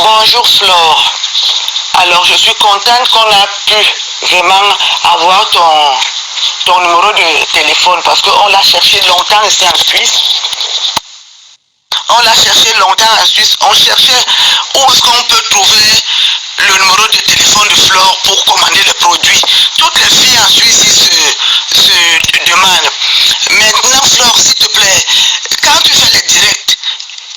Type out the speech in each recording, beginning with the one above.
Bonjour Flore. Alors je suis contente qu'on a pu vraiment avoir ton numéro de téléphone parce qu'on l'a cherché longtemps ici en Suisse. On l'a cherché longtemps en Suisse. On cherchait où est-ce qu'on peut trouver le numéro de téléphone de Flore pour commander les produits. Toutes les filles en Suisse se demandent. Maintenant Flore, s'il te plaît, quand tu fais les directs,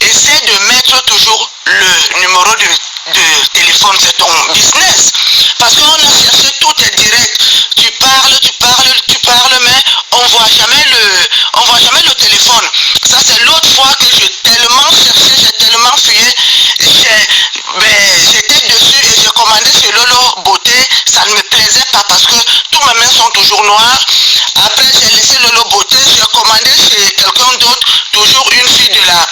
essaie de mettre toujours le numéro de téléphone, c'est ton business. Parce qu'on a cherché tout est direct. Tu parles, mais on voit jamais le téléphone. Ça c'est l'autre fois que j'ai tellement cherché, j'ai tellement fouillé. J'étais dessus et j'ai commandé chez Lolo Beauté. Ça ne me plaisait pas parce que tous mes mains sont toujours noires. Après j'ai laissé Lolo Beauté, j'ai commandé chez quelqu'un d'autre, toujours une fille de la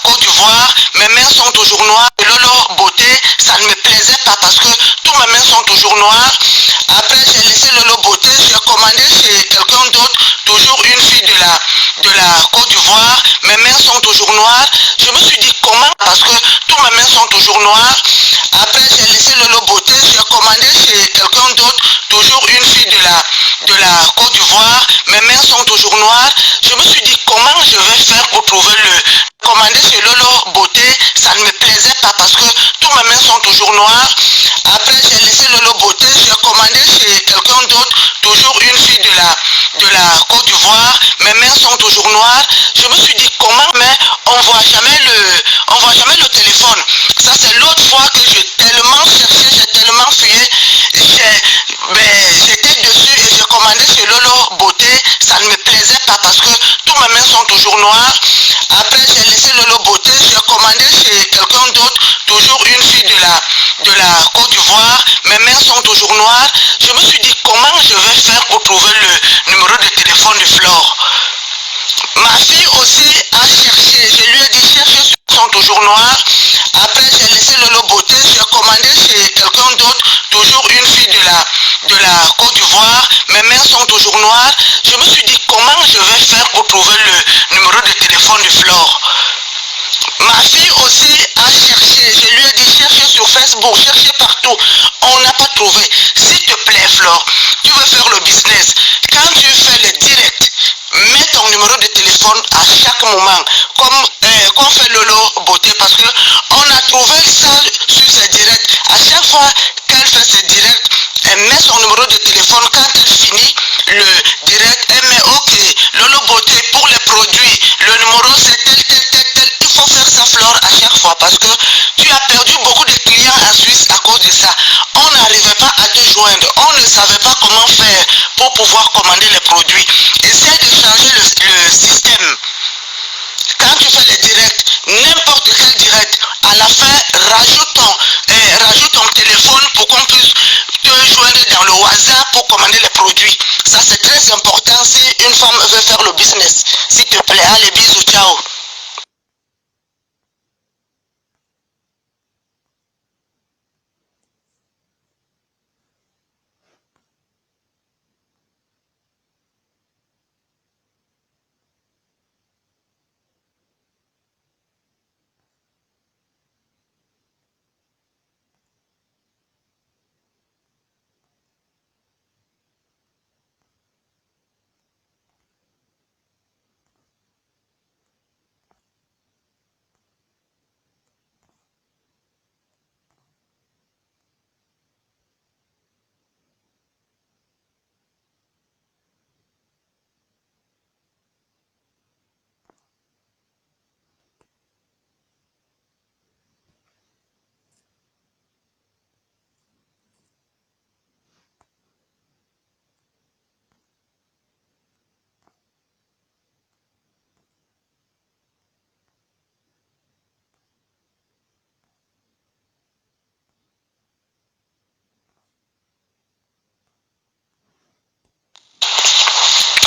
Côte d'Ivoire. Mes mains sont toujours noires. Lolo Beauté, ça ne me plaisait pas parce que tous mes mains sont toujours noires. Après j'ai laissé Lolo Beauté, j'ai commandé chez quelqu'un d'autre, toujours une fille de la Côte d'Ivoire. Mes mains sont toujours noires. Je me suis dit comment, parce que tous mes mains sont toujours noires. Après j'ai laissé Lolo Beauté, j'ai commandé chez quelqu'un d'autre, toujours une fille de la Côte d'Ivoire. Mes mains sont toujours noires. Je me suis dit comment je vais faire pour trouver le commander chez Lolo Beauté. Ça ne me plaisait pas parce que tous mes mains sont toujours noires. Après j'ai laissé Lolo Beauté, j'ai commandé chez quelqu'un d'autre, toujours une fille de la Côte d'Ivoire. Mes mains sont toujours noires. Je me suis dit comment, mais on voit jamais le téléphone. Ça c'est l'autre fois que j'ai tellement cherché, j'ai tellement fouillé. J'étais dessus et j'ai commandé chez Lolo Beauté. Ça ne me plaisait pas parce que tous mes mains sont toujours noires. Après j'ai laissé Lolo Beauté, j'ai commandé chez quelqu'un d'autre, toujours une fille de la Côte d'Ivoire. Mes mains sont toujours noires. Je me suis dit comment je vais faire pour trouver le numéro de téléphone de Flore. Ma fille aussi a cherché, je lui ai dit cherche, sont toujours noirs. Après j'ai laissé Lolo Beauté, j'ai commandé chez quelqu'un d'autre, toujours une fille de la Côte d'Ivoire. Mes mains sont toujours noires. Je me suis dit comment je vais faire pour trouver le numéro de téléphone de Flore. Ma fille aussi a cherché, je lui ai dit chercher sur Facebook, chercher partout. On n'a pas trouvé. S'il te plaît Flore, tu veux faire le business. Quand tu fais le direct, mets ton numéro de téléphone à chaque moment, comme fait Lolo Beauté, parce que on a trouvé ça sur ses directs. À chaque fois qu'elle fait ses directs, elle met son numéro de téléphone. Quand elle finit le direct, elle met ok, Lolo Beauté pour les produits, le numéro c'est tel. Il faut faire ça Flore à chaque fois parce que tu as perdu beaucoup de clients en Suisse à cause de ça. On n'arrivait pas à te joindre, on ne savait pas comment faire pour pouvoir commander les produits. Essaye de changer le système. Quand tu fais les directs, n'importe quel direct, à la fin, rajoute ton téléphone pour qu'on puisse te joindre dans le WhatsApp pour commander les produits. Ça c'est très important si une femme veut faire le business. S'il te plaît, allez, bisous, ciao.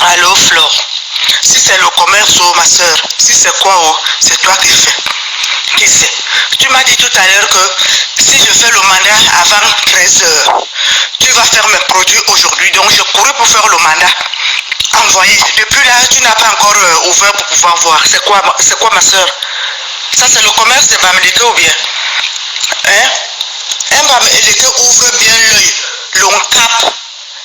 Allô Flore, si c'est le commerce ma soeur, si c'est quoi c'est toi qui fais. Qui sait? Tu m'as dit tout à l'heure que si je fais le mandat avant 13 heures, tu vas faire mes produits aujourd'hui. Donc je courais pour faire le mandat. Envoyé. Depuis là, tu n'as pas encore ouvert pour pouvoir voir. C'est quoi ma soeur? Ça c'est le commerce de Bamileke ou bien? Hein? Un va m'aider que ouvre bien l'œil, l'on capte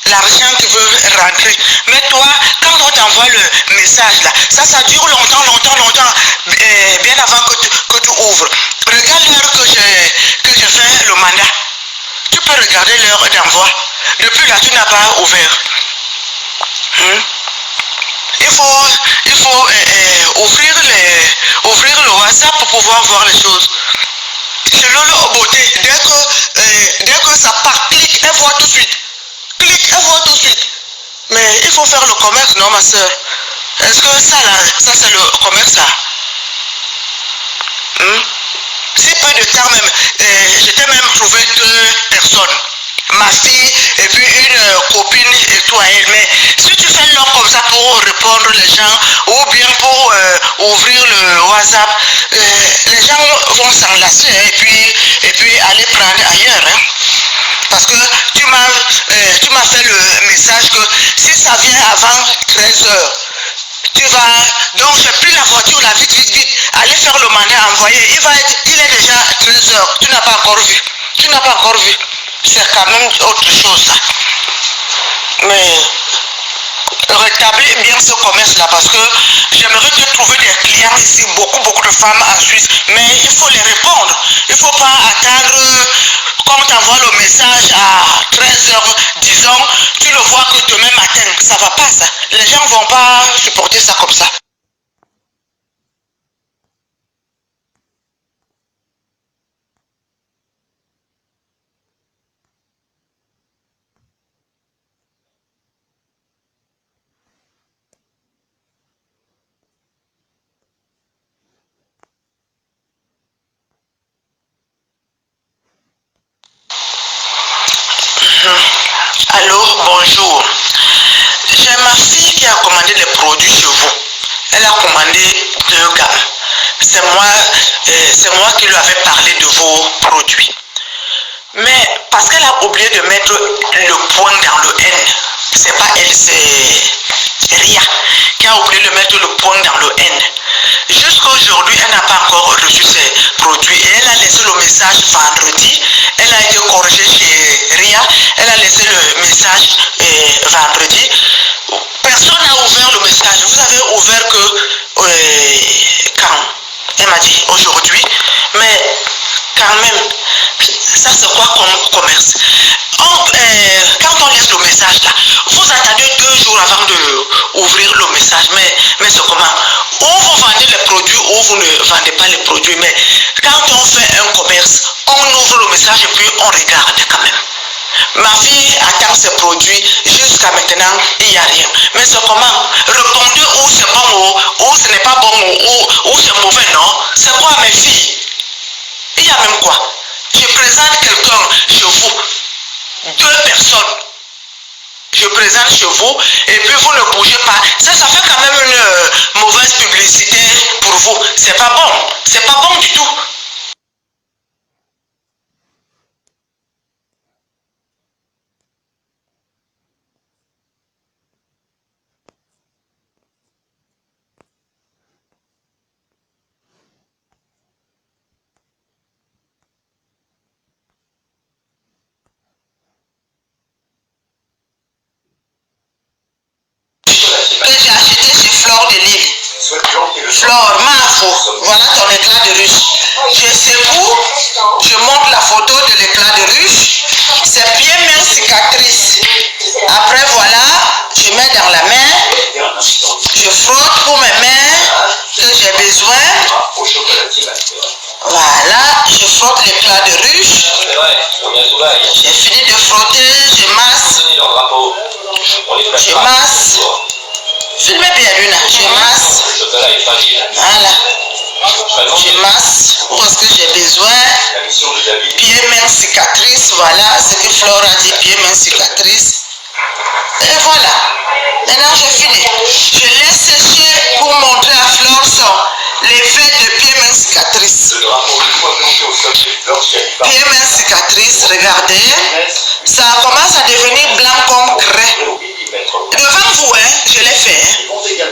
l'argent qui veut rentrer. Mais toi, quand on t'envoie le message là, ça dure longtemps, bien avant que tu ouvres. Regarde l'heure que j'ai fait le mandat. Tu peux regarder l'heure d'envoi. Depuis là, tu n'as pas ouvert. Hmm? Il faut ouvrir le WhatsApp pour pouvoir voir les choses. C'est Lolo beauté. Dès que ça part, clique et vois tout de suite. Clique et vois tout de suite. Mais il faut faire le commerce, non, ma soeur? Est-ce que ça, là, ça c'est le commerce, là? Hmm? Si peu de temps même, j'étais même trouvé 2 personnes. Ma fille et puis une copine et toi elle. Mais si tu fais long comme ça pour répondre les gens ou bien pour ouvrir le WhatsApp, les gens vont s'enlacer et puis aller prendre ailleurs. Hein. Parce que tu m'as fait le message que si ça vient avant 13 heures, tu vas, donc j'ai pris la voiture là vite, aller faire le mandat envoyé. Il est déjà 13 heures, tu n'as pas encore vu. Tu n'as pas encore vu. C'est quand même autre chose ça. Mais rétablir bien ce commerce là parce que j'aimerais te trouver des clients ici, beaucoup de femmes en Suisse, mais il faut les répondre. Il ne faut pas attendre qu'on t'envoie le message à 13 heures, disons, tu le vois que demain matin, ça va pas ça. Les gens ne vont pas supporter ça comme ça. Allô, bonjour. J'ai ma fille qui a commandé des produits chez vous. Elle a commandé 2 gammes. C'est moi qui lui avais parlé de vos produits. Mais parce qu'elle a oublié de mettre le point dans le N, c'est pas elle, c'est Ria qui a oublié de mettre le point dans le N. Jusqu'à aujourd'hui, elle n'a pas encore reçu ses produits et elle a laissé le message vendredi. Elle a été corrigée chez Ria. Elle a laissé le message vendredi. Personne n'a ouvert le message. Vous avez ouvert que quand? Elle m'a dit aujourd'hui. Mais quand même, ça c'est quoi comme commerce? Quand on laisse le message là, vous attendez 2 jours avant de ouvrir le message, mais c'est comment? Ou vous vendez les produits ou vous ne vendez pas les produits, mais quand on fait un commerce, on ouvre le message et puis on regarde quand même. Ma fille attend ses produits, jusqu'à maintenant, il n'y a rien. Mais c'est comment? Répondez où c'est bon ou ce n'est pas bon ou c'est mauvais, non? C'est quoi mes filles? Il y a même quoi? Je présente quelqu'un chez vous, 2 personnes. Je présente chez vous et puis vous ne bougez pas. Ça fait quand même une mauvaise publicité pour vous. C'est pas bon. C'est pas bon du tout. Que j'ai acheté chez Flore de Lille. Flore, Mafo, voilà ton éclat de ruche. Je secoue, je montre la photo de l'éclat de ruche. C'est bien mes cicatrices. Après voilà, je mets dans la main, je frotte pour mes mains que j'ai besoin. Voilà, je frotte l'éclat de ruche. J'ai fini de frotter, je masse. Je masse. Filmez bien Luna, je masse. Voilà. Je masse où est-ce que j'ai besoin. Pieds, mains, cicatrices. Voilà ce que Flore a dit, pieds, mains, cicatrices. Et voilà. Maintenant j'ai fini. Je laisse sécher pour montrer à Flore l'effet de pieds, mains, cicatrices. Pieds, mains, cicatrices, regardez. Ça commence à devenir blanc comme craie. Devant vous, hein, je l'ai fait. Hein.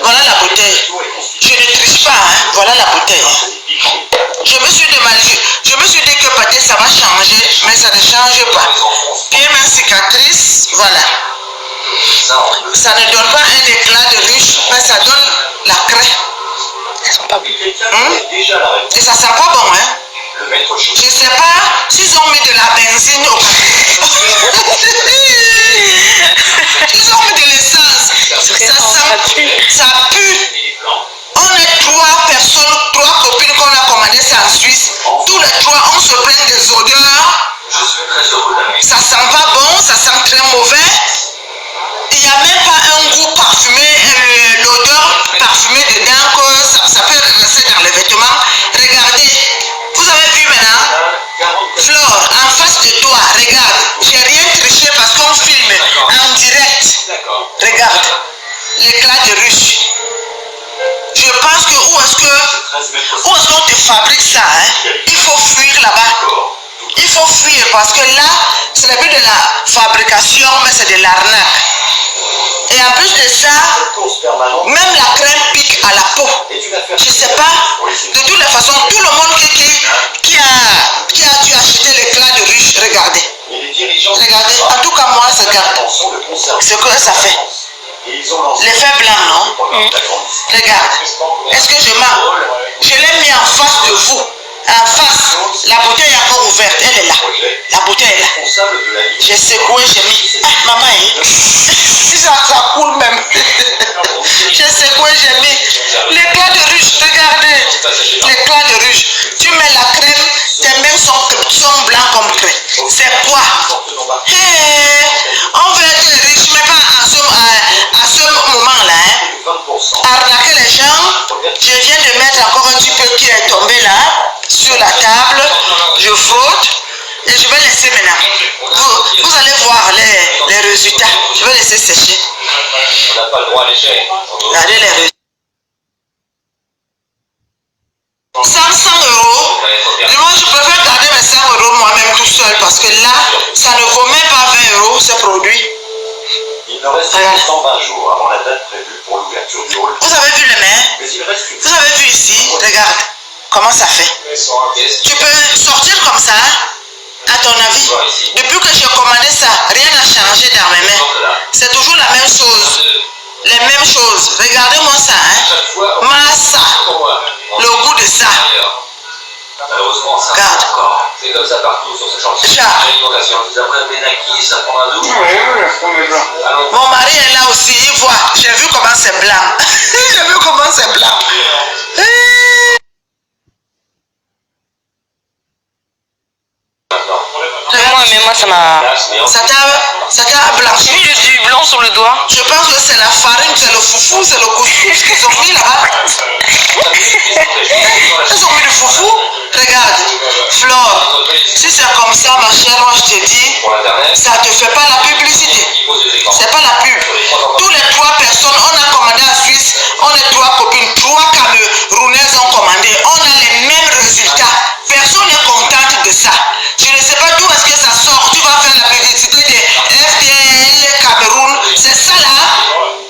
Voilà la bouteille. Je ne triche pas. Hein. Voilà la bouteille. Je me suis demandé, je me suis dit que peut-être ça va changer, mais ça ne change pas. Et ma cicatrice, voilà. Ça ne donne pas un éclat de ruche, mais ça donne la craie. Elles sont pas bonnes. Et ça sent pas bon, hein? Je sais pas s'ils ont mis de la benzine au ils ont mis de l'essence. Ça pue. On est 3 qu'on a commandé ça en Suisse. Tous les 3, on se plaint des odeurs. Ça sent pas bon, ça sent très mauvais. Il n'y a même pas un goût parfumé, l'odeur parfumée dedans, que ça peut rester dans les vêtements. Regardez, vous avez vu maintenant, Flore, en face de toi, regarde, j'ai rien triché parce qu'on filme en direct. Regarde, l'éclat de ruche. Je pense que où est-ce qu'on te fabrique ça, hein? Il faut fuir là-bas. Il faut fuir parce que là, ce n'est plus de la fabrication, mais c'est de l'arnaque. Et en plus de ça, même la crème pique à la peau. Je ne sais pas, de toutes les façons, tout le monde qui a dû acheter l'éclat de ruche, regardez. Regardez, en tout cas moi, regarde ce que ça fait. L'effet blanc, non? Regarde, est-ce que je mens? Je l'ai mis en face de vous. En face, la bouteille est encore ouverte, elle est là. La bouteille est là. J'ai secoué, j'ai mis. Ah, maman, si ça coule même. J'ai secoué, j'ai mis. L'éclat de ruche, regardez. L'éclat de ruche. Tu mets la crème, tes mains sont blancs comme craie. C'est quoi? Hey, on veut être riche, mais pas à ce moment-là. Hein. Arnaquer les gens. Je viens de mettre encore un petit peu qui est tombé là, sur la table. Je frotte et je vais laisser maintenant. Vous allez voir les résultats. Je vais laisser sécher. Regardez les résultats. 500 euros. Moi, je préfère garder mes 100 euros moi-même tout seul parce que là, ça ne vaut même pas 20 euros ce produit. Il ne reste que 120 jours avant la date prévue pour l'ouverture du hall. Vous avez vu les mains? Vous avez vu ici? Regarde comment ça fait. Tu peux sortir comme ça, à ton avis? Depuis que j'ai commandé ça, rien n'a changé dans mes mains. C'est toujours la même chose. Les mêmes choses. Regardez-moi ça, hein? Massa. Le goût de ça. Malheureusement, ça regarde. C'est comme ça partout sur ce chantier. L'alimentation. Après Benaki, ça prend un double. Mon mari est là aussi, il voit. J'ai vu comment c'est blanc. J'ai vu comment c'est blanc. Moi, ça m'a... Ça t'a blanchi. Du blanc sur le doigt. Je pense que c'est la farine, c'est le foufou, c'est le couscous qu'ils ont mis là-bas. Ils ont mis le foufou. Regarde, Flore, si c'est comme ça, ma chère, moi je te dis, ça ne te fait pas la publicité. C'est pas la pub. Tous les 3 personnes, on a commandé en Suisse, on est 3 copines, 3 Camerounaises ont commandé. On a les mêmes résultats. Personne n'est contente de ça. Je ne sais pas d'où est-ce que ça sort. Tu vas faire la publicité de FDL Cameroun. C'est ça là.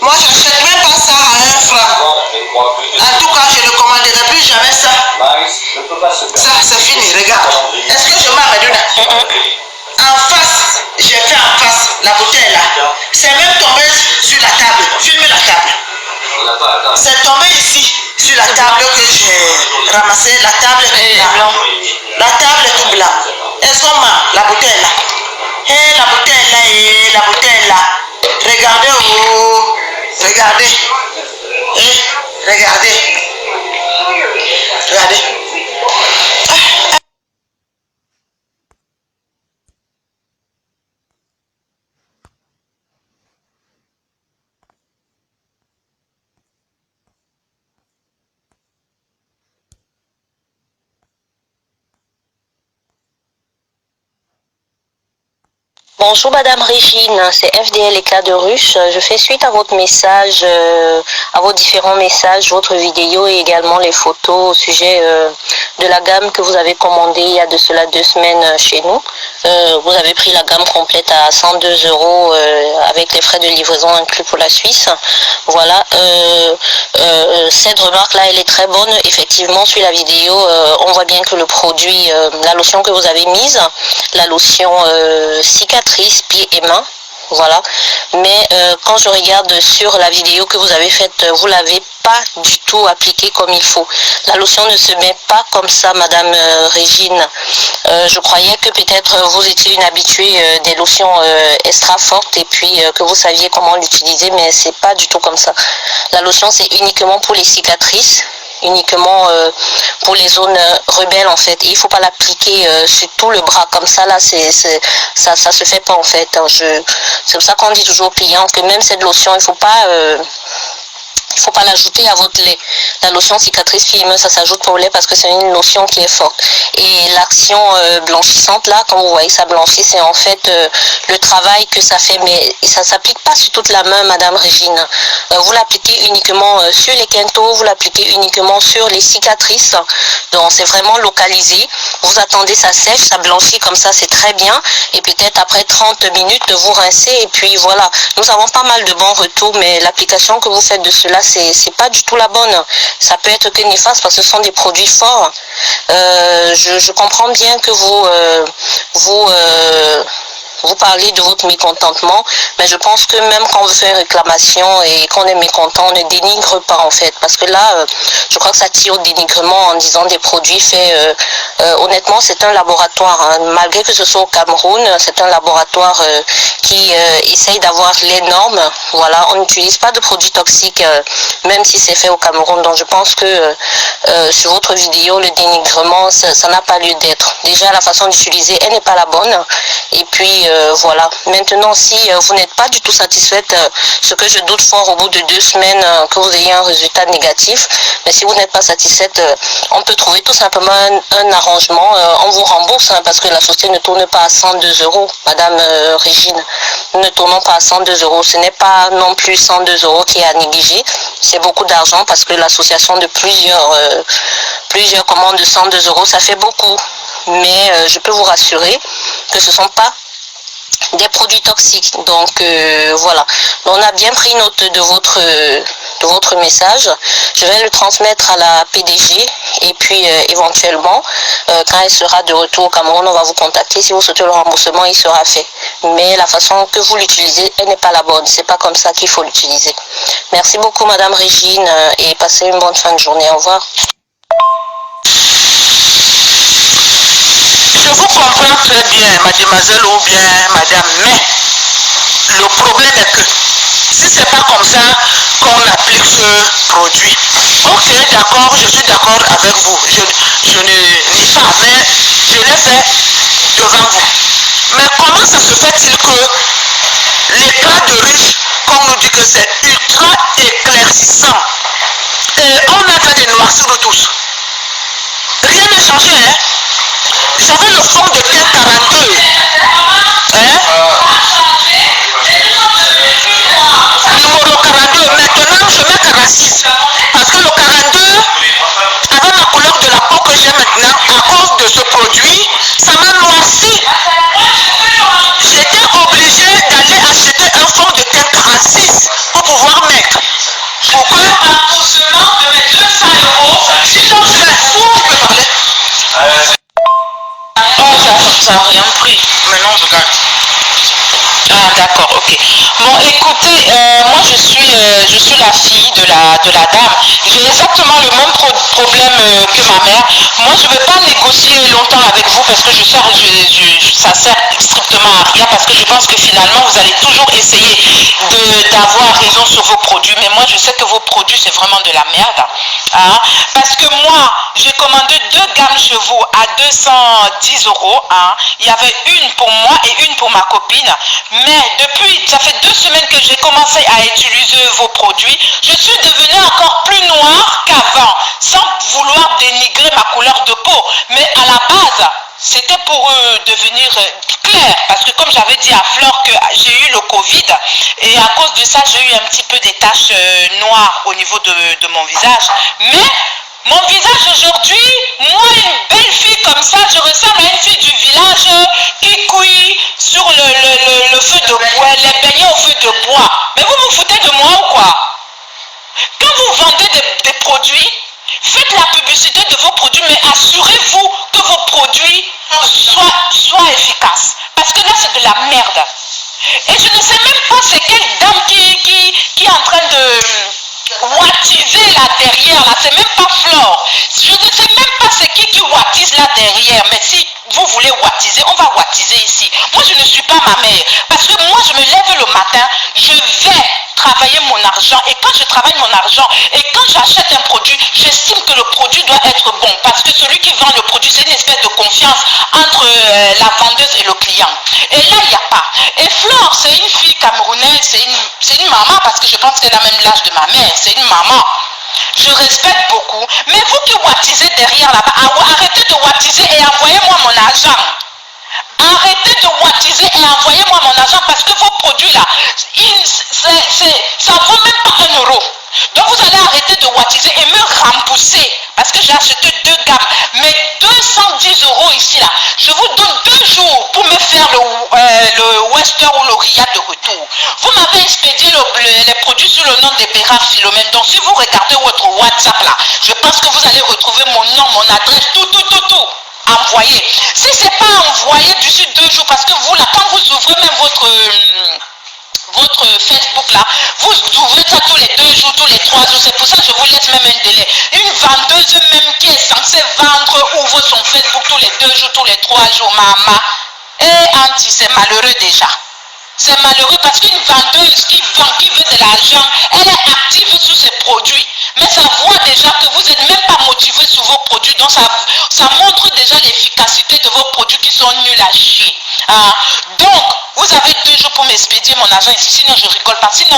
Moi, j'achète même pas ça à 1 franc. En tout cas, je ne commanderai plus jamais ça. Ça, c'est fini. Regarde. Est-ce que je m'arrête? En face, j'ai fait en face la bouteille là. C'est même tombé sur la table. Filmez la table. C'est tombé ici sur la table que j'ai ramassé. La table est tout blanc. La table est tout blanc. Est-ce qu'on m'a la bouteille là? Et la bouteille là et la bouteille là. Regardez, oh, regardez. Et regardez. Regardez. Bonjour Madame Régine, c'est FDL Éclat de Ruche. Je fais suite à votre message, à vos différents messages, votre vidéo et également les photos au sujet de la gamme que vous avez commandée il y a de cela 2 semaines chez nous. Vous avez pris la gamme complète à 102 € avec les frais de livraison inclus pour la Suisse. Voilà, cette remarque-là, elle est très bonne. Effectivement, sur la vidéo, on voit bien que le produit, la lotion que vous avez mise, la lotion cicatrice, pieds et mains, voilà. Mais quand je regarde sur la vidéo que vous avez faite, vous l'avez pas du tout appliquée comme il faut. La lotion ne se met pas comme ça, Madame Régine. Je croyais que peut-être vous étiez une habituée des lotions extra fortes et puis que vous saviez comment l'utiliser, mais c'est pas du tout comme ça. La lotion, c'est uniquement pour les cicatrices, uniquement pour les zones rebelles en fait. Et il faut pas l'appliquer sur tout le bras comme ça là, ça se fait pas en fait. C'est pour ça qu'on dit toujours aux clients que même cette lotion, il faut pas l'ajouter à votre lait. La lotion cicatrice pieds et mains, ça s'ajoute au lait parce que c'est une lotion qui est forte. Et l'action blanchissante là, quand vous voyez ça blanchit, c'est en fait le travail que ça fait, mais ça ne s'applique pas sur toute la main, Madame Régine. Vous l'appliquez uniquement sur les quintaux, vous l'appliquez uniquement sur les cicatrices. Donc c'est vraiment localisé. Vous attendez, ça sèche, ça blanchit comme ça, c'est très bien. Et peut-être après 30 minutes, vous rincez et puis voilà. Nous avons pas mal de bons retours, mais l'application que vous faites de cela, c'est pas du tout la bonne. Ça peut être que néfaste parce que ce sont des produits forts. Je comprends bien que vous parlez de votre mécontentement, mais je pense que même quand on fait une réclamation et qu'on est mécontent, on ne dénigre pas en fait, parce que là, je crois que ça tire au dénigrement en disant des produits faits, honnêtement, c'est un laboratoire, hein. Malgré que ce soit au Cameroun, c'est un laboratoire qui essaye d'avoir les normes, voilà, on n'utilise pas de produits toxiques, même si c'est fait au Cameroun, donc je pense que sur votre vidéo, le dénigrement, ça n'a pas lieu d'être. Déjà, la façon d'utiliser, elle n'est pas la bonne, et puis voilà. Maintenant, si vous n'êtes pas du tout satisfaite, ce que je doute fort au bout de 2 semaines que vous ayez un résultat négatif, mais si vous n'êtes pas satisfaite, on peut trouver tout simplement un arrangement. On vous rembourse hein, parce que la société ne tourne pas à 102 €, Madame Régine. Nous ne tournons pas à 102 €. Ce n'est pas non plus 102 € qui est à négliger. C'est beaucoup d'argent parce que l'association de plusieurs commandes de 102 €, ça fait beaucoup. Mais je peux vous rassurer que ce ne sont pas des produits toxiques. Donc voilà. On a bien pris note de votre message. Je vais le transmettre à la PDG et puis éventuellement, quand elle sera de retour au Cameroun, on va vous contacter. Si vous souhaitez le remboursement, il sera fait. Mais la façon que vous l'utilisez, elle n'est pas la bonne. C'est pas comme ça qu'il faut l'utiliser. Merci beaucoup, Madame Régine, et passez une bonne fin de journée. Au revoir. Je vous comprends très bien, mademoiselle ou bien madame, mais le problème est que si c'est pas comme ça qu'on applique ce produit, ok, d'accord, je suis d'accord avec vous, je ne nie pas, mais je l'ai fait devant vous. Mais comment ça se fait-il que l'éclat de riche, qu'on nous dit que c'est ultra éclaircissant, et on est en train de noircir de tous? Rien n'a changé, hein? J'avais le fond de teint 42. Hein? Numéro 42. Maintenant, je mets 46. Parce que le 42, avec la couleur de la peau que j'ai maintenant, à cause de ce produit, ça m'a noirci. J'étais obligée d'aller acheter un fond de teint 46 pour pouvoir mettre. Pourquoi? Remboursement de mes 200 €. Sinon, je vais vous parler. Oh, ça n'a rien pris. Maintenant, je gagne. Ah, d'accord, ok. Bon, écoutez, moi, je suis la fille de la dame. J'ai exactement le même problème que ma mère. Moi, je ne vais pas négocier longtemps avec vous parce que ça sert strictement à rien, parce que je pense que finalement, vous allez toujours essayer d'avoir raison sur vos produits. Mais moi, je sais que vos produits, c'est vraiment de la merde. Hein? Parce que moi, j'ai commandé 2 gammes chevaux à 210 €. Hein? Il y avait une pour moi et une pour ma copine. Mais depuis, ça fait 2 semaines que j'ai commencé à utiliser vos produits. Je suis devenue encore plus noire qu'avant, sans vouloir dénigrer ma couleur de peau. Mais à la base, c'était pour devenir clair, parce que comme j'avais dit à Flore que j'ai eu le Covid, et à cause de ça, j'ai eu un petit peu des taches noires au niveau de mon visage. Mais mon visage aujourd'hui, moi, une belle fille comme ça, je ressemble à une fille du village qui cuit sur le feu de bois, les beignets au feu de bois. Mais vous vous foutez de moi ou quoi? Quand vous vendez des produits, faites la publicité de vos produits, mais assurez-vous que vos produits soient efficaces. Parce que là, c'est de la merde. Et je ne sais même pas c'est quelle dame qui est en train de wattiser là derrière. Là, c'est même pas Flore. Je ne sais même pas c'est qui wattise là derrière. Mais si vous voulez wattiser, on va wattiser ici. Moi, je ne suis pas ma mère. Parce que moi, je me lève le matin, je vais travailler mon argent. Et quand je travaille mon argent, et quand j'achète un produit, j'estime que le produit doit être bon. Parce que celui qui vend le produit, c'est une espèce de confiance entre la vendeuse et le client. Et là, il n'y a pas. Et Flore, c'est une fille camerounaise, c'est une maman, parce que je pense qu'elle a même l'âge de ma mère. C'est une maman. Je respecte beaucoup. Mais vous qui wattisez derrière là-bas, arrêtez de wattiser et envoyez-moi mon argent. Arrêtez de wattiser et envoyez-moi mon argent parce que vos produits là, ça ne vaut même pas 1 euro. Donc vous allez arrêter de wattiser et me rembourser parce que j'ai acheté 2 gammes. Mais 210 euros ici là, je vous donne 2 jours pour me faire le Western ou le Riyad de retour. Vous m'avez expédié les produits sur le nom de Béra Philomène. Donc si vous regardez votre WhatsApp là, je pense que vous allez retrouver mon nom, mon adresse, tout. Envoyé. Si ce n'est pas envoyé d'ici 2 jours, parce que vous là, quand vous ouvrez même votre Facebook là, vous ouvrez ça tous les 2 jours, tous les 3 jours, c'est pour ça que je vous laisse même un délai. Une vendeuse même qui est censée vendre ouvre son Facebook tous les 2 jours, tous les 3 jours, maman. Et anti, c'est malheureux déjà. C'est malheureux parce qu'une vendeuse qui vend, qui veut de l'argent, elle est active sur ses produits. Mais ça voit déjà que vous n'êtes même pas motivé sur vos produits. Donc ça montre déjà l'efficacité de vos produits qui sont nuls à chier. Hein? Donc, vous avez 2 jours pour m'expédier mon argent ici. Sinon, je rigole pas. Sinon,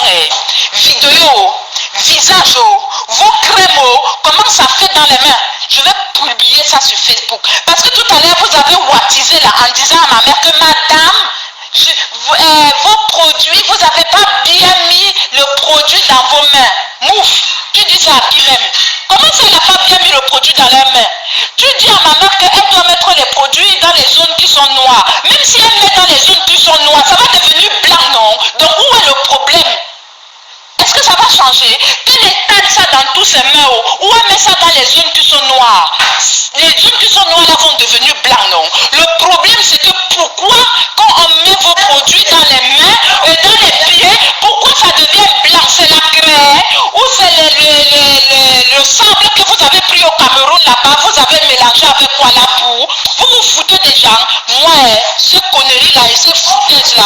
vidéo, visage, vos crèmes, comment ça fait dans les mains? Je vais publier ça sur Facebook. Parce que tout à l'heure, vous avez wattisé là en disant à ma mère que madame, vos produits, vous n'avez pas bien mis le produit dans vos mains. Mouf, tu dis ça à qui même? Comment ça, elle n'a pas bien mis le produit dans leurs mains? Tu dis à ma mère qu'elle doit mettre les produits dans les zones qui sont noires. Même si elle met dans les zones qui sont noires, ça va devenir blanc, non? Donc où est le problème? Est-ce que ça va changer? Qu'elle étale ça dans tous ses mains ou elle met ça dans les zones qui sont noires? Les zones qui sont noires là vont devenir blancs, non? Le problème c'est que pourquoi quand on met vos produits dans les mains et dans les pieds, pourquoi ça devient blanc? C'est la craie ou c'est le sable que vous avez pris au Cameroun là-bas, vous avez mélangé avec quoi la boue? Vous vous foutez des gens? Moi, ces conneries là et ces foutaises là,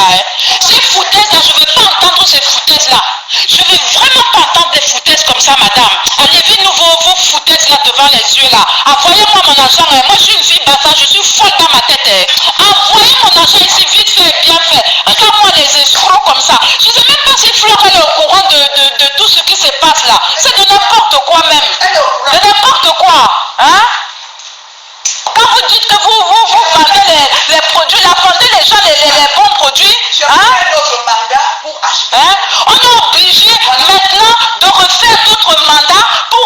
ces foutaises là, je ne veux pas entendre ces foutaises là. Je ne veux vraiment pas entendre des foutaises comme ça, madame. Enlevez-nous vos foutaises là devant les yeux là. Envoyez-moi mon argent. Moi, je suis une fille bâtarde, je suis folle dans ma tête. Envoyez mon argent ici, vite fait, bien fait. Regarde-moi les escrocs comme ça. Je ne sais même pas si Flore est au courant de tout ce qui se passe là. C'est de n'importe quoi même. De n'importe quoi. Hein? Quand vous dites que vous vendez les produits, là, vendez les gens les bons produits. Hein? On est obligé maintenant de refaire d'autres mandats pour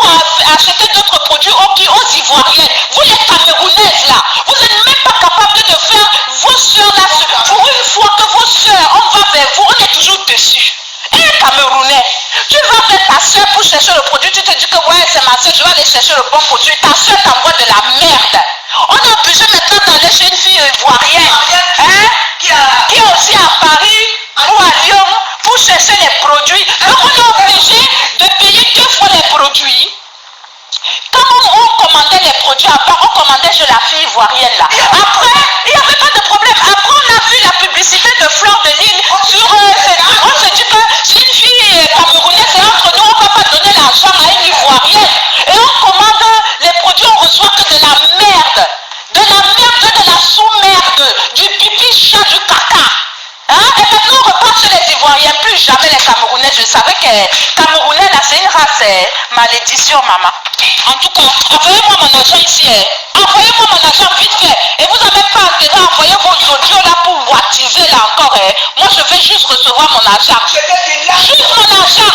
acheter d'autres produits aux Ivoiriennes. Vous les Camerounaises là, vous n'êtes même pas capable de faire vos soeurs là. Pour une fois que vos soeurs, on va vers vous, on est toujours dessus. Et Camerounais, tu vas vers ta soeur pour chercher le produit, tu te dis que ouais c'est ma soeur, je vais aller chercher le bon produit. Ta soeur t'envoie de la merde. On est obligé maintenant d'aller chez une fille ivoirienne hein, qui est aussi à Paris ou à Lyon pour chercher les produits. Donc on est obligé de payer 2 fois les produits. Quand on commandait les produits, on commandait chez la fille ivoirienne là. Après, il n'y avait pas de problème. Après, on a vu la publicité de Flore de Lille sur... on se dit que c'est une fille camerounaise et entre nous, on ne va pas donner l'argent à une ivoirienne. Et on commande les produits, on reçoit que de la merde. De la merde, de la sous-merde, du pipi, chat, du caca. Hein? Et maintenant on repart chez les Ivoiriens, plus jamais les Camerounais. Je savais que Camerounais là c'est une race, malédiction maman. En tout cas, envoyez-moi mon argent ici. Envoyez-moi mon argent vite fait. Et vous avez vais juste recevoir mon argent. Juste mon argent.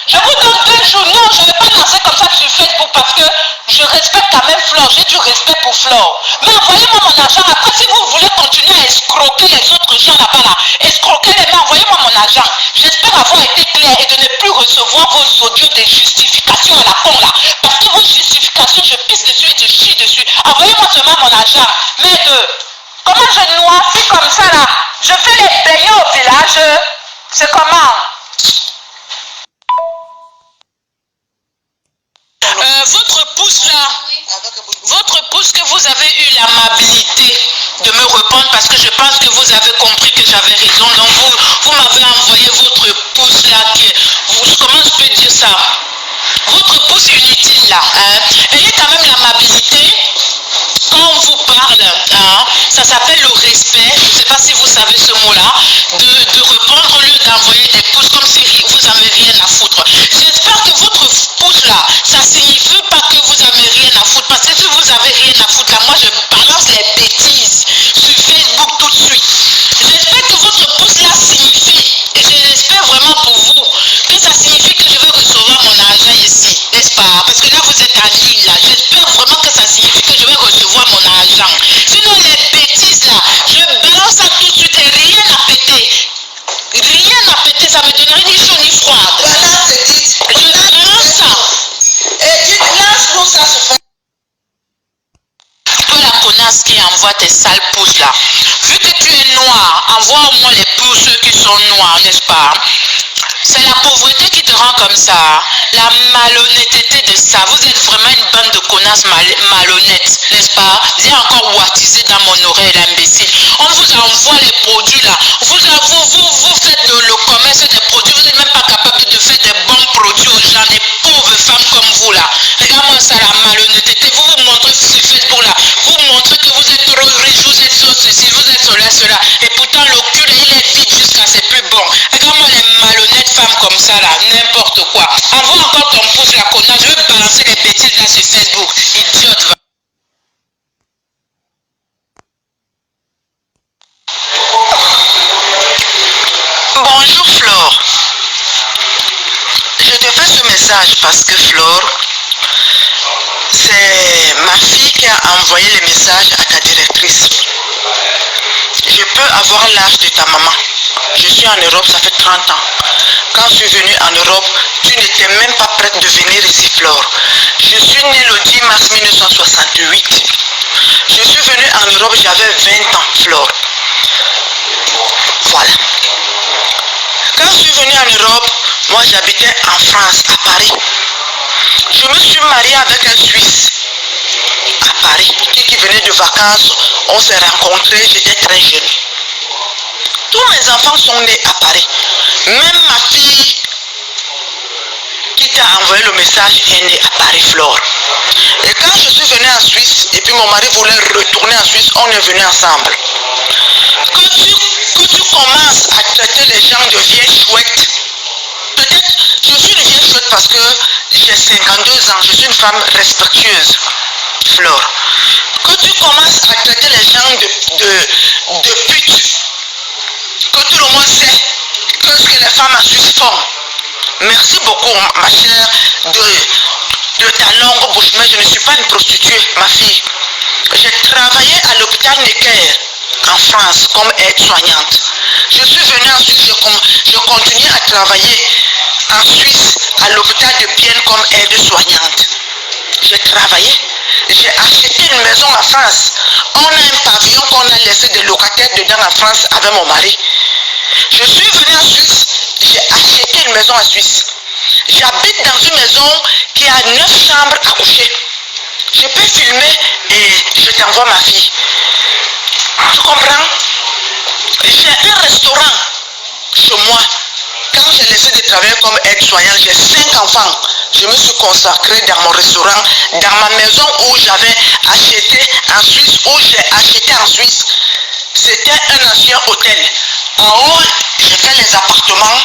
Je vous donne 2 jours. Non, je ne vais pas lancer comme ça sur Facebook parce que je respecte quand même Flore. J'ai du respect pour Flore. Mais envoyez-moi mon argent. Après, si vous voulez continuer à escroquer les autres gens là-bas, là, escroquez les mains, envoyez-moi mon argent. J'espère avoir été clair et de ne plus recevoir vos audios de justification à la con là. Parce que vos justifications, je pisse dessus et je chie dessus. Envoyez-moi seulement mon argent. Mais comment je noircis comme ça là? Je fais les beignets au village. C'est comment? Votre pouce que vous avez eu l'amabilité de me répondre parce que je pense que vous avez compris que j'avais raison. Donc vous m'avez envoyé votre pouce là comment je peux dire ça? Votre pouce inutile là. Ayez quand même l'amabilité. Quand on vous parle, ça s'appelle le respect, je ne sais pas si vous savez ce mot-là, de répondre au lieu d'envoyer des pouces comme si vous n'avez rien à foutre. J'espère que votre pouce-là, ça ne signifie pas que vous n'avez rien à foutre, parce que si vous n'avez rien à foutre, là, moi je balance les bêtises sur Facebook tout de suite. J'espère que votre pouce-là signifie, et je l'espère vraiment pour vous, que ça signifie que je vais recevoir mon argent ici, n'est-ce pas? Parce que là vous êtes à Lille, là. J'espère vraiment que ça signifie que je vais recevoir mon argent. Sinon les bêtises là, je balance ça tout de suite et rien à péter. Rien à péter, ça me donnerait ni chaud ni froid. Voilà, c'est dit. Je balance ça. Et dites, lance-nous ça sur Facebook. Toi la connasse qui envoie tes sales pouces là. Vu que tu es noir, envoie au moins les pouces qui sont noirs, n'est-ce pas? C'est la pauvreté qui te rend comme ça. La malhonnêteté de ça. Vous êtes vraiment une bande de connasses malhonnêtes, n'est-ce pas? Vous êtes encore wattisé dans mon oreille, l'imbécile. On vous envoie les produits là. Vous faites le commerce des produits. Vous n'êtes même pas capable de faire des bons produits aux gens, des pauvres femmes comme vous là. Regarde-moi ça, la malhonnêteté. Vous vous montrez sur Facebook là. Vous montrez que vous êtes trop riche, vous êtes ceci, vous êtes cela. Et pourtant le cul il est vide jusqu'à c'est plus bon. Regarde-moi les malhonnêtes femmes comme ça là, n'importe quoi. Envoie encore ton pouce la connasse, je vais balancer les bêtises là sur Facebook. Idiote va. Bonjour Flore. Je te fais ce message parce que Flore, c'est ma fille qui a envoyé le message à ta directrice. Je peux avoir l'âge de ta maman. Je suis en Europe, ça fait 30 ans. Quand je suis venue en Europe, tu n'étais même pas prête de venir ici, Flore. Je suis née le 10 mars 1968. Je suis venue en Europe, j'avais 20 ans, Flore. Voilà. Quand je suis venue en Europe, moi j'habitais en France, à Paris. Je me suis mariée avec un Suisse à Paris, qui venait de vacances. On s'est rencontrés, j'étais très jeune. Tous mes enfants sont nés à Paris. Même ma fille qui t'a envoyé le message est née à Paris, Flore. Et quand je suis venue en Suisse, et puis mon mari voulait retourner en Suisse, on est venus ensemble. Que tu commences à traiter les gens de vieilles chouettes, peut-être je suis une vieille chouette parce que j'ai 52 ans, je suis une femme respectueuse, Flore. Que tu commences à traiter les gens de putes, que tout le monde sait que ce que les femmes en Suisse font. Merci beaucoup, ma chère, de ta longue bouche, mais je ne suis pas une prostituée, ma fille. J'ai travaillé à l'hôpital Necker en France comme aide-soignante. Je suis venue en Suisse, je continue à travailler en Suisse à l'hôpital de Bienne comme aide-soignante. J'ai travaillé, j'ai acheté une maison en France. On a un pavillon qu'on a laissé des locataires dedans en France avec mon mari. Je suis venue en Suisse, j'ai acheté une maison en Suisse. J'habite dans une maison qui a 9 chambres à coucher. Je peux filmer et je t'envoie ma fille. Tu comprends? J'ai un restaurant chez moi. Quand j'ai laissé de travailler comme aide-soignante, j'ai 5 enfants. Je me suis consacrée dans mon restaurant, dans ma maison où j'avais acheté en Suisse, où j'ai acheté en Suisse. C'était un ancien hôtel. En haut, j'ai fait les appartements.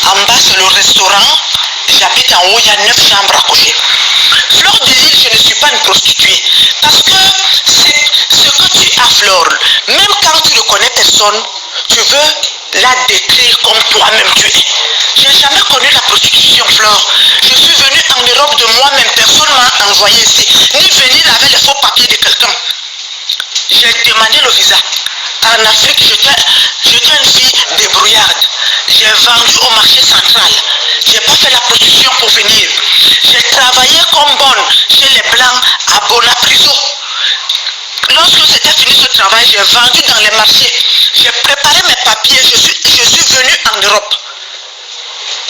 En bas, c'est le restaurant. J'habite en haut, il y a 9 chambres à coucher. Flore de Lille, je ne suis pas une prostituée. Parce que c'est ce que tu as, Flore. Même quand tu ne connais personne, tu veux la décrire comme toi-même tu es. J'ai jamais connu la prostitution, Flore. Je suis venue en Europe de moi-même. Personne m'a envoyé ici. Ni venir avec les faux papiers de quelqu'un. J'ai demandé le visa. En Afrique, j'étais une fille débrouillarde. J'ai vendu au marché central. Je n'ai pas fait la prostitution pour venir. J'ai travaillé comme bonne chez les Blancs à Bonapriso. Lorsque c'était fini ce travail, j'ai vendu dans les marchés. J'ai préparé mes papiers. Je suis venue en Europe.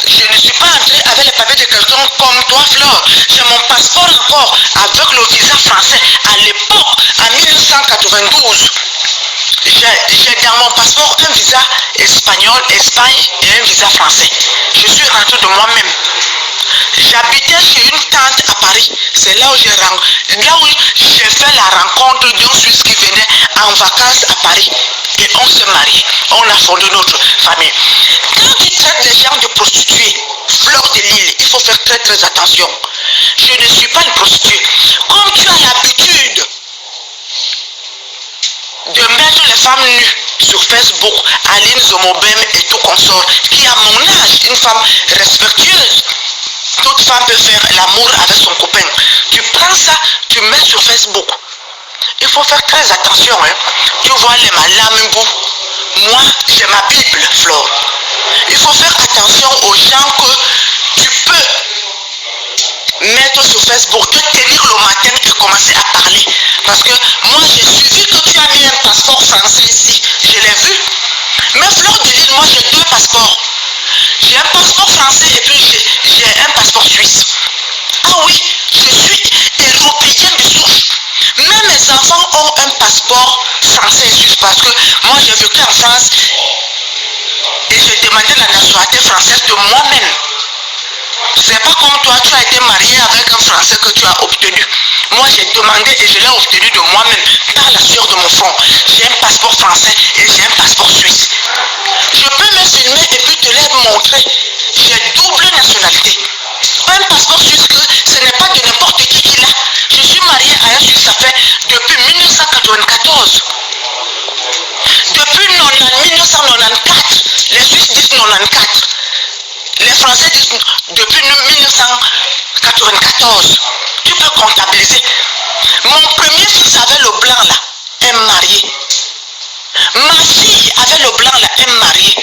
Je ne suis pas entrée avec les papiers de quelqu'un comme toi, Flore. J'ai mon passeport encore avec le visa français. À l'époque, en 1992, j'ai dans mon passeport un visa espagnol, Espagne et un visa français. Je suis rentrée de moi-même. J'habitais chez une tante à Paris. C'est là où j'ai fait la rencontre d'un Suisse qui venait en vacances à Paris. Et on s'est mariés. On a fondé notre famille. Quand tu traites les gens de prostituées, Fleur de Lille, il faut faire très très attention. Je ne suis pas une prostituée. Comme tu as l'habitude de mettre les femmes nues sur Facebook, Aline Zomobem et tout consort, qui a mon âge, une femme respectueuse. Toute femme peut faire l'amour avec son copain. Tu prends ça, tu mets sur Facebook. Il faut faire très attention. Hein. Tu vois les malamibou. Moi, j'ai ma Bible, Flore. Il faut faire attention aux gens que tu peux mettre sur Facebook, te tenir le matin et commencer à parler. Parce que moi, j'ai suivi que tu as mis un passeport français ici. Je l'ai vu. Mais Fleur de Lille, moi, j'ai deux passeports. J'ai un passeport français et puis j'ai un passeport suisse. Ah oui, je suis européenne de souche. Même mes enfants ont un passeport français et suisse parce que moi j'ai vécu en France et j'ai demandé la nationalité française de moi-même. C'est pas comme toi, tu as été marié avec un Français que tu as obtenu. Moi j'ai demandé et je l'ai obtenu de moi-même par la sueur de mon front. J'ai un passeport français et j'ai un passeport suisse. Je peux me filmer et puis te les montrer. J'ai double nationalité. Un passeport suisse que ce n'est pas de n'importe qui l'a. Je suis mariée à un Suisse, ça fait depuis 1994. Depuis 1994, les Suisses disent 94. Les Français disent depuis 1994. Tu peux comptabiliser. Mon premier fils avait le blanc là, est marié. Ma fille avait le blanc là, est mariée.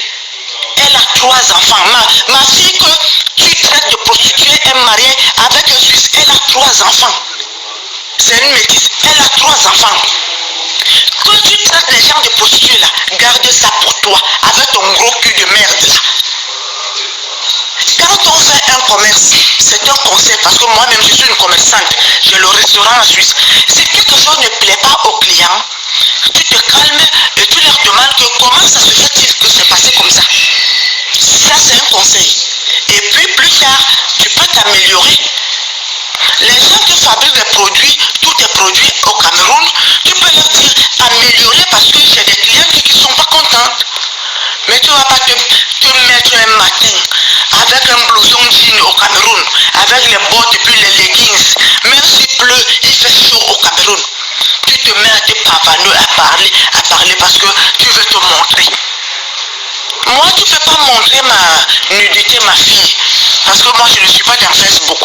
Elle a 3 enfants. Ma fille que tu traites de prostituée est mariée avec un Suisse. Elle a 3 enfants. C'est une métisse. Elle a 3 enfants. Quand tu traites les gens de prostituées là, garde ça pour toi avec ton gros cul de merde là. Quand on fait un commerce, c'est un conseil parce que moi-même je suis une commerçante. J'ai le restaurant en Suisse. Si quelque chose ne plaît pas aux clients, tu te calmes et tu leur demandes que comment ça se fait-il que c'est passé comme ça. Ça c'est un conseil. Et puis plus tard, tu peux t'améliorer. Les gens qui fabriquent des produits, tout est produit au Cameroun, tu peux leur dire améliorer parce que j'ai des clients qui ne sont pas contents. Mais tu ne vas pas te mettre un matin avec un blouson jean au Cameroun, avec les bottes et puis les leggings. Même s'il pleut, il fait chaud au Cameroun. Tu te mets à te pavaner, à parler parce que tu veux te montrer. Moi, tu ne peux pas montrer ma nudité, ma fille, parce que moi, je ne suis pas dans Facebook.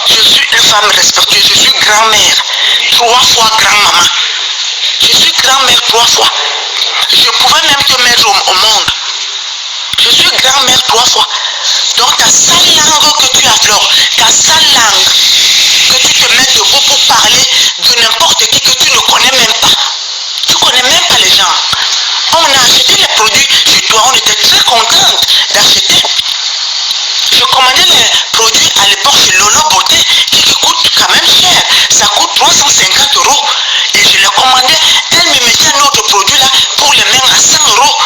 Je suis une femme respectueuse, je suis grand-mère, 3 fois grand-maman. Je suis grand-mère 3 fois. Je pouvais même te mettre au monde. Je suis grand-mère 3 fois. Donc ta sale langue que tu affleures, ta sale langue que tu te mets debout pour parler de n'importe qui que tu ne connais même pas. Tu ne connais même pas les gens. On a acheté les produits chez toi, on était très contente d'acheter. Je commandais les produits à l'époque chez Lolo Beauté qui coûtent quand même cher. Ça coûte 350 €. Et je les commandais. Elle me mettait un autre produit là pour les mettre à 100 €.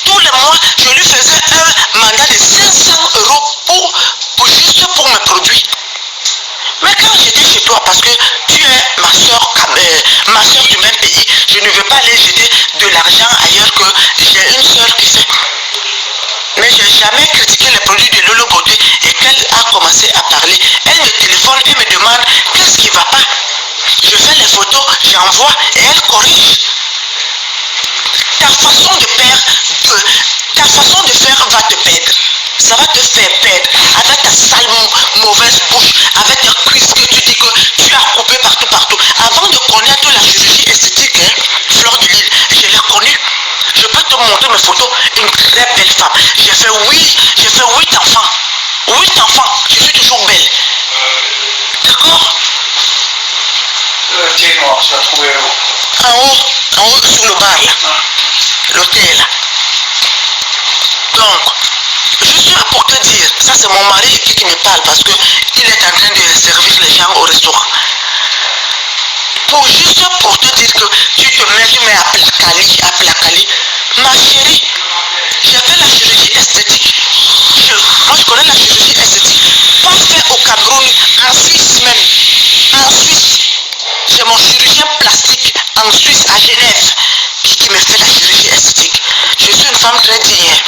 Tous les mois, je lui faisais un mandat de 500 € juste pour mes produits. Mais quand j'étais chez toi, parce que tu es ma soeur du même pays, je ne veux pas aller jeter de l'argent ailleurs que j'ai une soeur qui fait. Mais je n'ai jamais critiqué les produits de Lolo Beauté et qu'elle a commencé à parler. Elle me téléphone et me demande qu'est-ce qui ne va pas. Je fais les photos, j'envoie et elle corrige. Ta façon de faire que ta façon de faire va te perdre. Ça va te faire perdre avec ta sale mauvaise bouche, avec tes cuisses que tu dis que tu as coupé partout, partout. Avant de connaître la chirurgie esthétique, hein, Fleur de Lille, je l'ai connue. Je peux te montrer mes photos. Une très belle femme. J'ai fait 8 enfants. 8 enfants. Je suis toujours belle. D'accord? Le thé noir, tu l'as trouvé où? En haut, sur le bar là. L'hôtel là. Donc, je suis là pour te dire, ça c'est mon mari qui me parle parce qu'il est en train de servir les gens au restaurant. Juste pour te dire que tu mets à Plakali. Ma chérie, j'ai fait la chirurgie esthétique. Moi je connais la chirurgie esthétique. Pas fait au Cameroun, en Suisse même. En Suisse. J'ai mon chirurgien plastique en Suisse, à Genève, qui me fait la chirurgie esthétique. Je suis une femme très digne.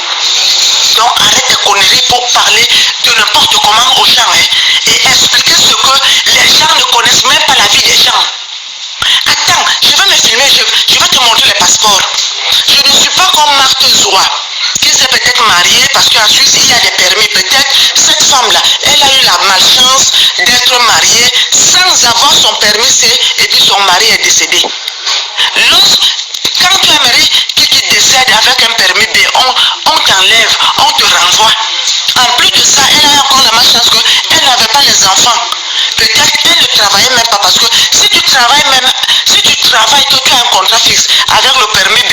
Donc arrête tes conneries pour parler de n'importe comment aux gens, hein, et expliquer ce que les gens ne connaissent même pas la vie des gens. Attends, je vais me filmer, je vais te montrer les passeports. Je ne suis pas comme Marthe Zoua, qui s'est peut-être mariée parce qu'en Suisse il y a des permis. Peut-être cette femme-là, elle a eu la malchance d'être mariée sans avoir son permis C et puis son mari est décédé. Quand tu es marié qui décède avec un permis B, on t'enlève, on te renvoie. En plus de ça, elle a encore la malchance qu'elle n'avait pas les enfants. Peut-être qu'elle ne travaillait même pas parce que si tu travailles que tu as un contrat fixe avec le permis B,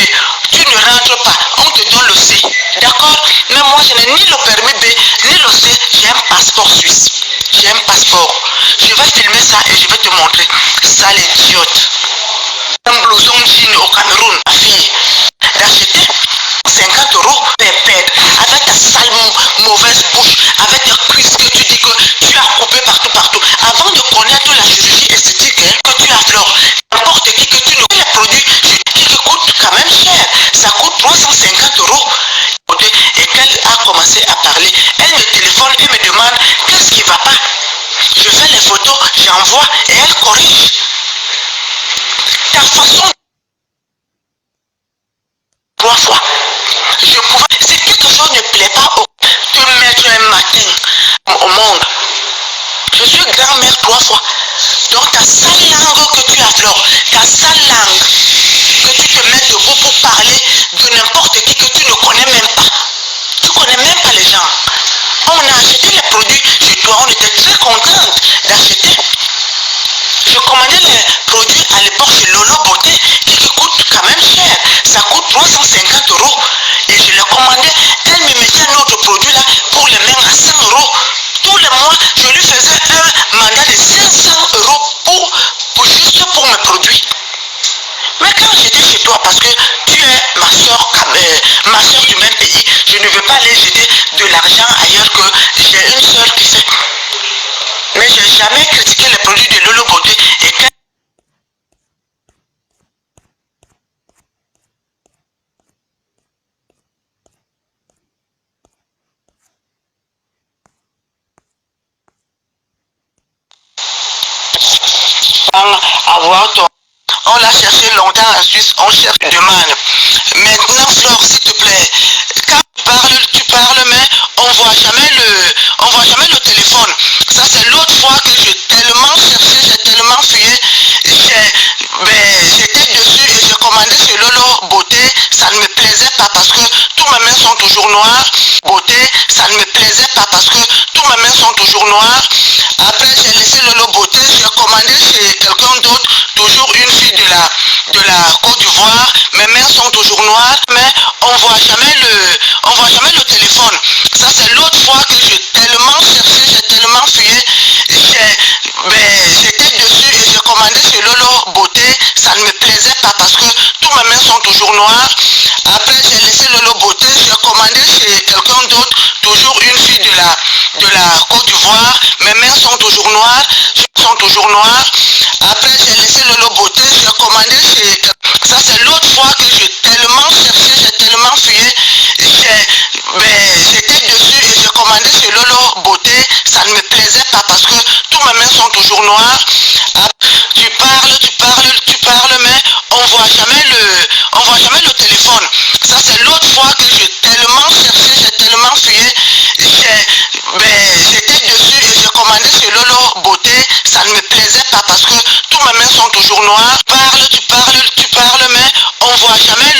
tu ne rentres pas, on te donne le C. D'accord? Mais moi je n'ai ni le permis B ni le C, j'ai un passeport suisse. J'ai un passeport. Je vais filmer ça et je vais te montrer. Ça l'idiote. Un blouson jean au Cameroun, ma fille, d'acheter 50 euros, pépette, avec ta sale mauvaise bouche, avec tes cuisses que tu dis que tu as coupé partout, partout. Avant de connaître la chirurgie esthétique, hein, que tu as fleur, n'importe qui que tu ne connais, les produits qui coûtent quand même cher, ça coûte 350 euros. Et qu'elle a commencé à parler, elle me téléphone et me demande qu'est-ce qui ne va pas. Je fais les photos, j'envoie et elle corrige. Ta façon 3 fois. Si quelque chose ne plaît pas, te mettre un matin au monde. Je suis grand-mère 3 fois. Donc ta sale langue que tu as, Flore, ta sale langue que tu te mets debout pour parler de n'importe qui que tu ne connais même pas. Tu ne connais même pas les gens. On a acheté les produits chez toi, on était très contente d'acheter. Je commandais les produits à l'époque chez Lolo Beauté qui coûtent quand même cher. Ça coûte 350 euros. Et je les commandais. Elle me mettait un autre produit là pour les mettre à 100 euros. Tous les mois, je lui faisais un mandat de 500 euros juste pour mes produits. Mais quand j'étais chez toi, parce que tu es ma soeur du même pays, je ne veux pas aller jeter de l'argent ailleurs que j'ai une soeur qui fait. Mais je n'ai jamais critiqué les produits de Lolo Beauté et quand avoir ton... On l'a cherché longtemps en Suisse, on cherche une demande. Maintenant, Flore, s'il te plaît, quand tu parles, mais on voit jamais le téléphone. Ça, c'est l'autre fois que j'ai tellement cherché, j'ai tellement fuyé. J'étais dessus et j'ai commandé chez Lolo Beauté. Ça ne me plaisait pas parce que tous mes mains sont toujours noires. Beauté, ça ne me plaisait pas parce que tous mes mains sont toujours noires. Après, j'ai laissé Lolo Beauté, j'ai commandé chez quelqu'un d'autre, toujours une fille de la Côte d'Ivoire. Mes mains sont toujours noires, mais on voit jamais le téléphone. Ça, c'est l'autre fois que j'ai tellement cherché, j'ai tellement fuyé. J'étais dessus et j'ai commandé chez Lolo Beauté. Ça ne me plaisait pas parce que tous mes mains sont toujours noires. Après, j'ai laissé Lolo Beauté, j'ai commandé chez quelqu'un d'autre, toujours une fille de la Côte d'Ivoire. Mes mains sont toujours noires. Après, j'ai laissé Lolo Beauté, j'ai commandé chez... Ça, c'est l'autre fois que j'ai tellement cherché, j'ai tellement fuyé. J'étais dessus et j'ai commandé chez Lolo Beauté. Ça ne me plaisait pas parce que tous mes mains sont toujours noires. Tu parles, mais on voit jamais le téléphone. Ça, c'est l'autre fois que j'ai noir, tu parles, mais on voit jamais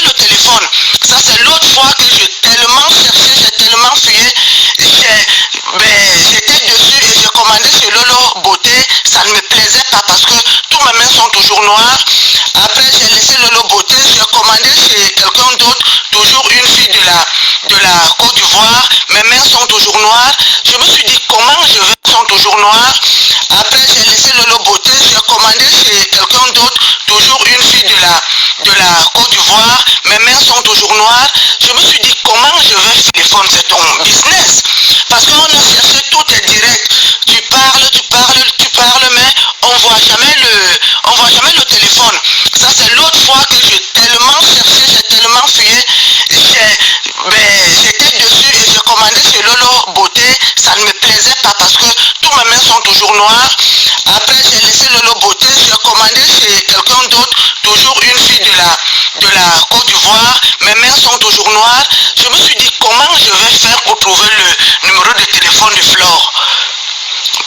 le téléphone. Ça c'est l'autre fois que j'ai tellement cherché, j'ai tellement fouillé, j'étais dessus et j'ai commandé chez Lolo Beauté, ça ne me plaisait pas parce que tous mes mains sont toujours noires. Après j'ai laissé Lolo Beauté, j'ai commandé chez quelqu'un d'autre, toujours une fille de la Côte d'Ivoire, mes mains sont toujours noires. Je me suis dit comment je vais, sont toujours noires. Après j'ai laissé Lolo Beauté, j'ai commandé chez quelqu'un d'autre, toujours une fille de la Côte d'Ivoire, mes mains sont toujours noires. Je me suis dit comment je vais faire téléphone, c'est ton business. Parce qu'on a cherché, tout est direct. Tu parles, mais on voit jamais le téléphone. Ça c'est l'autre fois que j'ai tellement cherché, j'ai tellement fouillé, j'étais dessus et j'ai commandé chez Lolo Beauté, ça ne me plaisait pas parce que tous mes mains sont toujours noires. Après j'ai laissé Lolo Beauté, j'ai commandé chez quelqu'un d'autre, toujours une fille de la Côte d'Ivoire, mes mains sont toujours noires. Je me suis dit comment je vais faire pour trouver le numéro de téléphone de Flore.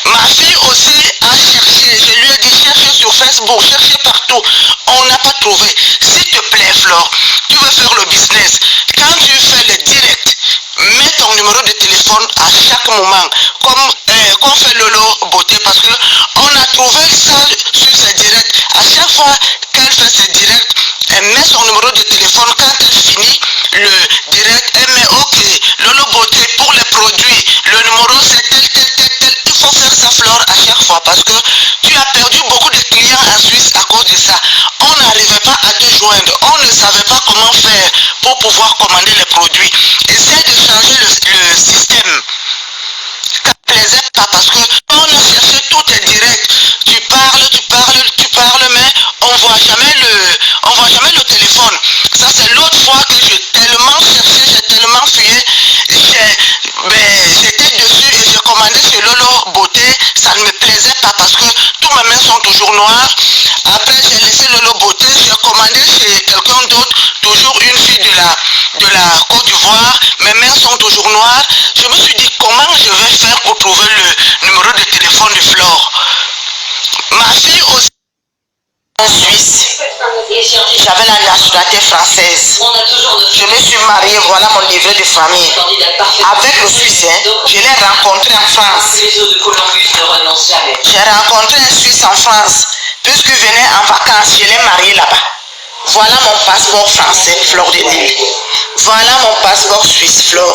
Ma fille aussi a cherché, je lui ai dit chercher sur Facebook, chercher partout, on n'a pas trouvé. S'il te plaît Flore, tu veux faire le business, quand tu fais le direct, mets ton numéro de téléphone à chaque moment, comme fait Lolo Beauté, parce que on a trouvé ça sur ses directs. À chaque fois qu'elle fait ses directs, elle met son numéro de téléphone. Quand elle finit le direct, elle met ok, Lolo Beauté pour les produits, le numéro c'est tel. Il faut faire ça Flore à chaque fois parce que tu as perdu beaucoup de clients en Suisse à cause de ça. On n'arrivait pas à te joindre, on ne savait pas comment faire pour pouvoir commander les produits. Essaie de changer le système. Ça ne plaisait pas parce que on a cherché, tout est direct. Tu parles, mais on voit jamais le téléphone. Ça c'est l'autre fois que j'ai tellement cherché, j'ai tellement fouillé, j'étais dessus et j'ai commandé chez Lolo Beauté, ça ne me plaisait pas parce que tous mes mains sont toujours noires. Après j'ai laissé Lolo Beauté, j'ai commandé chez quelqu'un d'autre, toujours une fille de la Côte d'Ivoire, mes mains sont toujours noires. Je me suis dit comment je vais faire pour trouver le numéro de téléphone de Flore. Ma fille aussi en Suisse, j'avais la nationalité française. Je me suis mariée, voilà mon livret de famille. Avec le Suisse, je l'ai rencontré en France. J'ai rencontré un Suisse en France, puisqu'il venait en vacances, je l'ai marié là-bas. Voilà mon passeport français, Flore de Lille. Voilà mon passeport suisse, Flore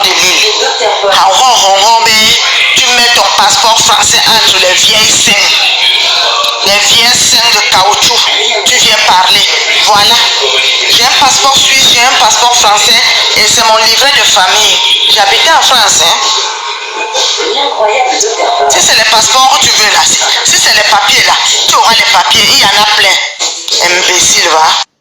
de Lille. Tu mets ton passeport français entre les vieilles seins. Les vieilles seins de caoutchouc. Tu viens parler. Voilà. J'ai un passeport suisse, j'ai un passeport français et c'est mon livret de famille. J'habitais en France, Si c'est les passeports que tu veux là, si c'est les papiers là, tu auras les papiers, il y en a plein. Imbécile, va.